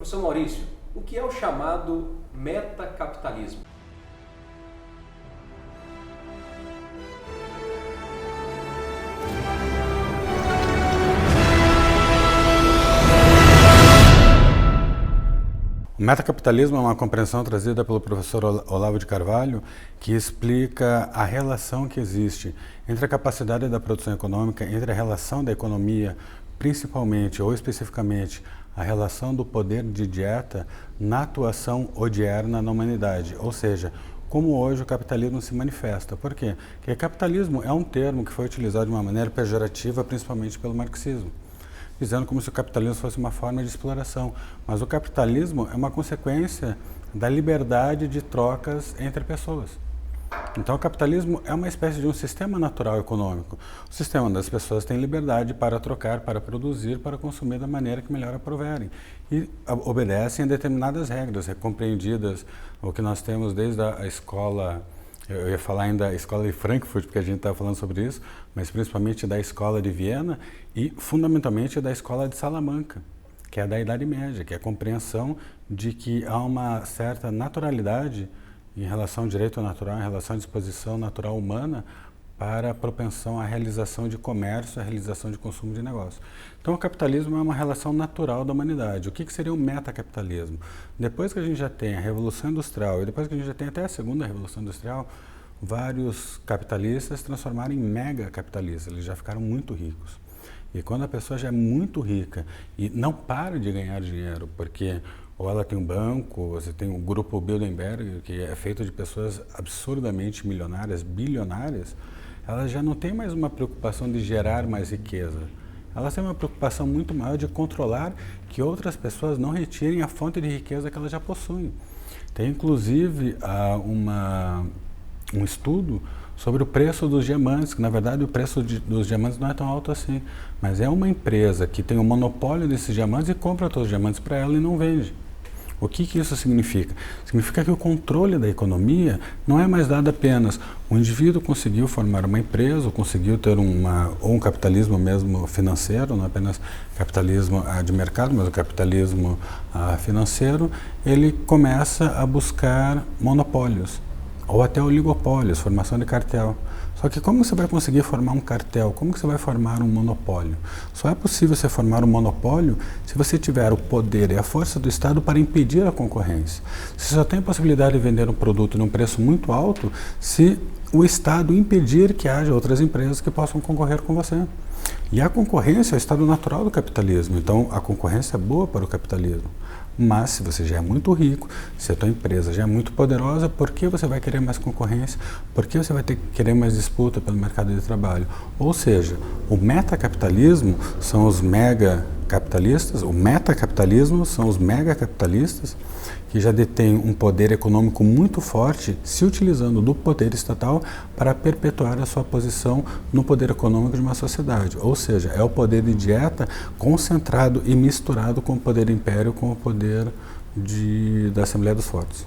Professor Maurício, o que é o chamado metacapitalismo? O metacapitalismo é uma compreensão trazida pelo professor Olavo de Carvalho que explica a relação que existe entre a capacidade da produção econômica, entre a relação da economia, principalmente ou especificamente a relação do poder de dieta na atuação odierna na humanidade, ou seja, como hoje o capitalismo se manifesta. Por quê? Porque capitalismo é um termo que foi utilizado de uma maneira pejorativa, principalmente pelo marxismo, dizendo como se o capitalismo fosse uma forma de exploração. Mas o capitalismo é uma consequência da liberdade de trocas entre pessoas. Então o capitalismo é uma espécie de um sistema natural econômico. O sistema onde as pessoas têm liberdade para trocar, para produzir, para consumir da maneira que melhor aproverem. E obedecem a determinadas regras, compreendidas, o que nós temos desde a escola. Eu ia falar ainda da escola de Frankfurt, porque a gente estava falando sobre isso, mas principalmente da escola de Viena e fundamentalmente da escola de Salamanca, que é da Idade Média, que é a compreensão de que há uma certa naturalidade em relação ao direito natural, em relação à disposição natural humana para a propensão à realização de comércio, à realização de consumo de negócio. Então o capitalismo é uma relação natural da humanidade. O que seria o metacapitalismo? Depois que a gente já tem a Revolução Industrial e depois que a gente já tem até a Segunda Revolução Industrial, vários capitalistas se transformaram em megacapitalistas, eles já ficaram muito ricos. E quando a pessoa já é muito rica e não para de ganhar dinheiro, porque ou ela tem um banco, você tem o grupo Bilderberg, que é feito de pessoas absurdamente milionárias, bilionárias, elas já não têm mais uma preocupação de gerar mais riqueza. Elas têm uma preocupação muito maior de controlar que outras pessoas não retirem a fonte de riqueza que elas já possuem. Tem inclusive um estudo sobre o preço dos diamantes, que na verdade o preço dos diamantes não é tão alto assim, mas é uma empresa que tem o monopólio desses diamantes e compra todos os diamantes para ela e não vende. O que isso significa? Significa que o controle da economia não é mais dado apenas o indivíduo conseguiu formar uma empresa, ou conseguiu ter um capitalismo mesmo financeiro, não apenas capitalismo de mercado, mas o capitalismo financeiro, ele começa a buscar monopólios, ou até oligopólios, formação de cartel. Só que como você vai conseguir formar um cartel? Como que você vai formar um monopólio? Só é possível você formar um monopólio se você tiver o poder e a força do Estado para impedir a concorrência. Você só tem a possibilidade de vender um produto num preço muito alto se o Estado impedir que haja outras empresas que possam concorrer com você. E a concorrência é o estado natural do capitalismo, então a concorrência é boa para o capitalismo. Mas se você já é muito rico, se a tua empresa já é muito poderosa, por que você vai querer mais concorrência? Por que você vai querer mais disputa pelo mercado de trabalho? Ou seja, o metacapitalismo são os megacapitalistas, o metacapitalismo são os megacapitalistas que já detêm um poder econômico muito forte, se utilizando do poder estatal para perpetuar a sua posição no poder econômico de uma sociedade. Ou seja, é o poder de dieta concentrado e misturado com o poder império, com o poder da Assembleia dos Fortes.